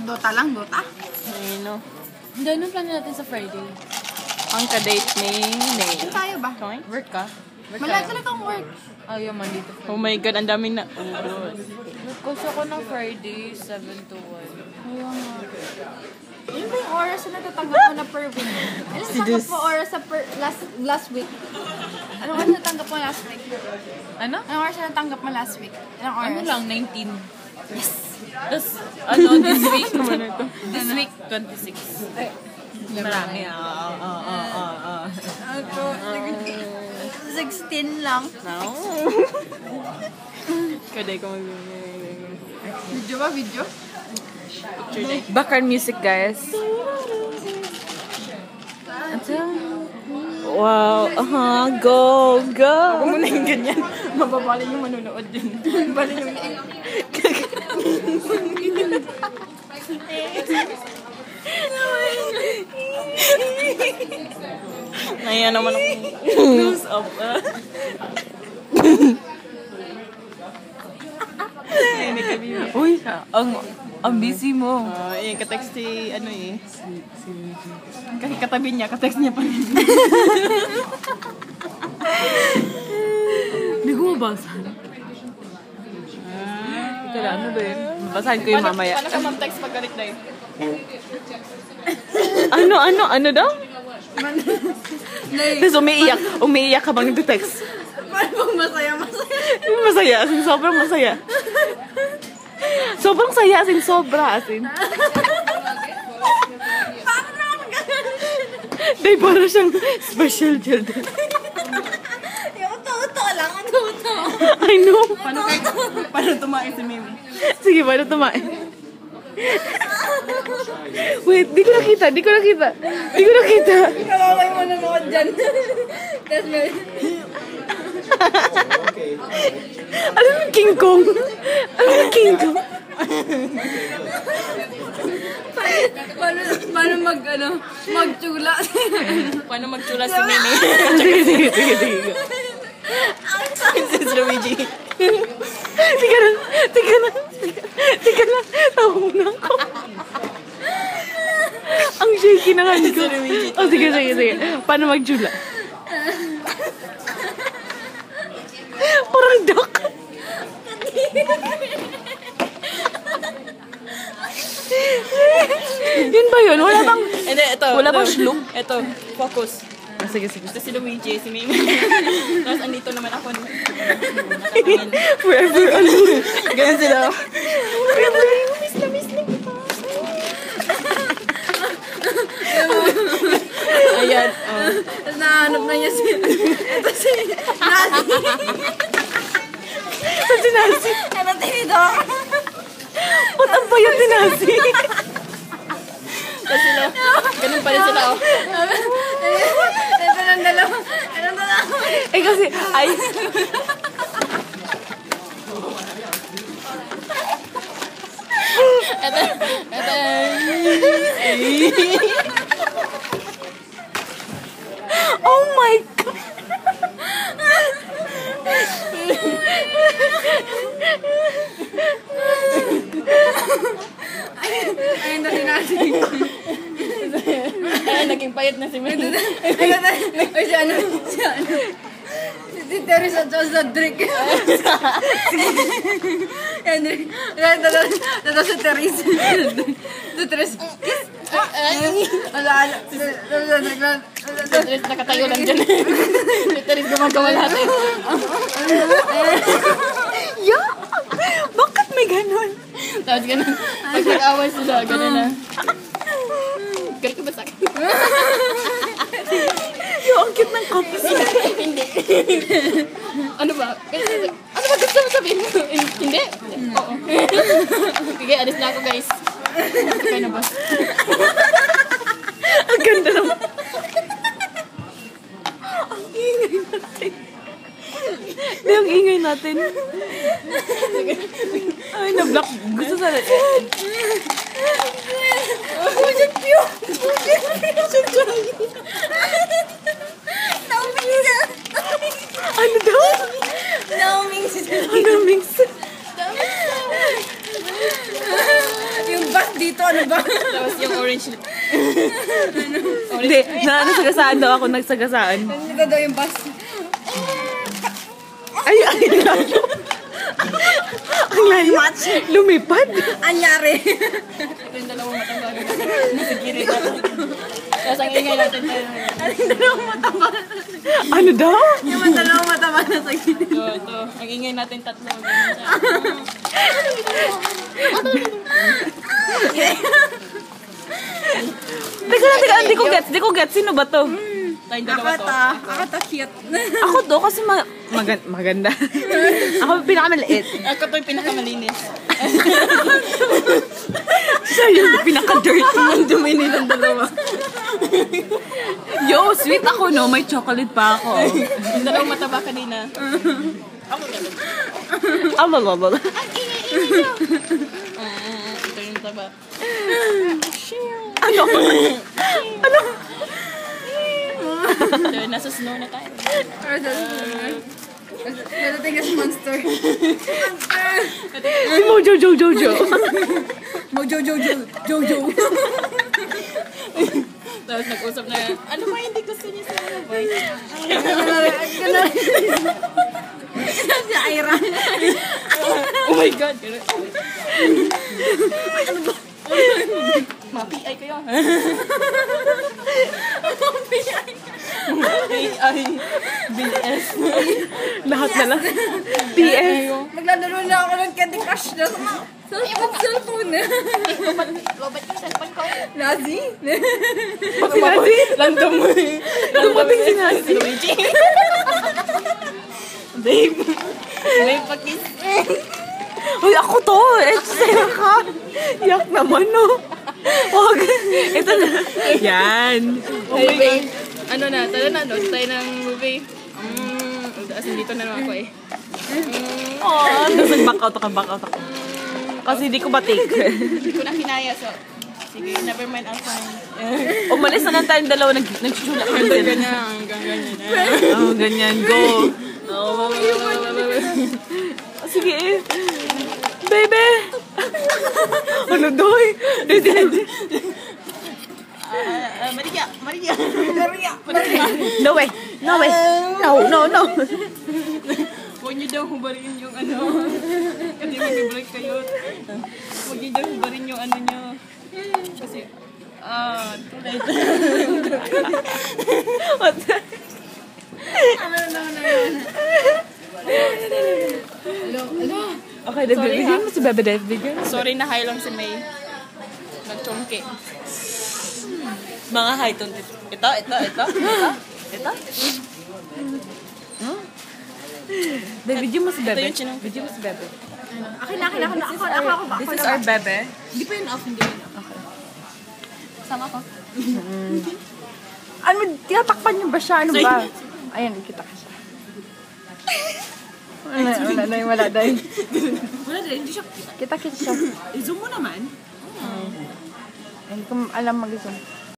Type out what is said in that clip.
Dota lang, Dota. Ayun o. Hindi, anong plan natin sa Friday? Ang ka-date ni Ney. Saan tayo ba? Work ka? Malaki talaga ang work. Ayaw man dito. Oh my God, ang daming na... Nag-course ako ng Friday, 7 to 1. Ayaw nga. Yun ba yung oras na natatanggap mo na per week? Ano natanggap mo oras sa last week? Anong oras natanggap mo last week? Ano? Anong oras na natanggap mo last week? Anong oras? Ano lang, 19. Yes! Tapos, ano, this week naman ito. This week, 26. Ay, Marami. ako, 16 lang. No. Kaday ko mag... Video ba? Video? Background music, guys. Wow, go, go! Huwag mo na yung ganyan. Mababali yung manonood din. Mababali yung... Naya naman ako. Close up. Uy, ang busy mo. Eh, ka-text si, ano eh. Kasi katabi niya, ka-text niya pa rin. Hindi ko mabasa. Tara, ano ba yun? Basahin ko yung mamaya. Paano ka mag-text pag galit na yun? Ano daw? Tapos umiiyak ka bang nag-text? Paano bang masaya? Masaya, as in, sobrang masaya. Sobrang saya, as in, sobra, as in. Dahil para siyang special children. Yung totoo lang, ang totoo. I know. Paano tumain si Mimi? Sige, paano tumain? Wait, di ko nakita. Kawaway mo nanood dyan. Tapos may... Ano yung King Kong? Paano magtula? Paano magtula si Mimi? Sige. Sis Luigi. Teka lang. Tawa na ako. Ang shaky na nga ko. Oh, sige. Paano magtula? Parang duck. Yun ba yun? Wala bang... Hindi, ito. Wala bang slung? Ito, focus. Sige. Ito si Luigi, si Mimi. Tapos andito naman ako. Forever alone. Ganyan sila. Miss na kita. Ayan. Tapos nahanap na niya si... Ito si Nazi. Ito si Nazi. Ano tinidor? Putang pa yun si Nazi. Tapos sila, ganun pa rin sila. Ito ng dalawa. Eh kasi, oh my God! Ayun na si Nazi. Ay, naging payat na si Mimi. Ay, si ano? Si Teresa at sa Drake. Ito si Teresa. Si Teresa. Teres nakatayo lang dyan. Teres gumagawa lahat eh. Yeah! Bakit may ganun? Tapos ganun. Pag nag-away sila, ganun na. Galit ka ba sa'kin? Yung ang cute ng couples. Hindi. Ano ba? Ano ba gusto mo sabihin ko? Hindi? Oo. Sige, alis na ako guys. Okay na ba? Ang ganda naman. Ang ingay natin. Hindi, ang ingay natin. Ay, na-block. Gusto sana. Ano daw? Naumings. Ano, Mings? Yung bus dito. dito, ano ba? Tapos yung orange. Hindi, nasagasaan daw ako, nagsagasaan. Dito daw yung bus. Ay, layo. Ang layo. Lumipad. Anyari. Ito yung dalawang mataba. Nasa gilid natin. Tapos ang ingay natin tayo. Yung dalawang mataba. Ano daw? Yung dalawang mataba na sa gilid. Ito. Ang ingay natin tatlo. Ganun siya. Teka, hindi ko get. Sino ba to? Tayong dalawa to. Ako to cute. Ako to kasi maganda. Ako pinakamaliit. Ako to yung pinakamalinis. Siya yung pinaka-dirt. Ang dumi nilang dalawa. Yo, sweet ako, no? May chocolate pa ako. Yung dalawang mataba kanina. Ako talaga. Alalala. Ito yung taba. Ano? So, nasa snow na tayo. Nadating kasi monster. Si Mojo Jojo. Jojo. Tapos nag-usap na, ano ba hindi gusto niya sa mga boy? Si Ira. Oh my God! Mapi-ay kayo. Mapi-ay. BS. Lahat na lang. PS. Naglalaro na ako ng Candy Crush na sa cellphone. Lobat yung cellphone ko. Nazi? Si Nazi? Random. Dumating si Nazi. Luigi. Babe. Babe, pakis. Uy, ako to. Sa'yo ka. Yak naman, no? Wag. Ito na. Yan. Hey, babe. Ano na, tara na, doon tayo ng movie. As dito na lang ako eh. Oh, tapos nag-back out ako. Kasi hindi ko batik. Hindi ko na kinaya, so sige, never mind, I'll find. Umalis na lang tayong dalawa. Nagsusulak na din. Ganyan, hanggang ganyan na. Oh, ganyan. Go. Sige eh. Baby! Ano doy? Maria. No way. No. Huwag niyo daw hubarin yung ano. Kasi mag-break kayo. Huwag niyo daw hubarin yung ano niyo. Kasi, too late. What? Okay, bigyan mo si Bebe Dev. Bigyan. Sorry na high lang si May. Nagchongke. Mga high tone. Ito. Bigyan mo si Bebe. Ito yung chinong- Bigyan mo si Bebe. Ako ba? This is our Bebe. Hindi pa yun off, hindi yun off. Okay. Sama ko. Ano, tinatakpan niyo ba siya? Ano ba? Ayan, kita ka siya. Wala dahil. Wala din, hindi siya. Kita siya. I-zoom mo naman. Hindi ko alam mag-zoom.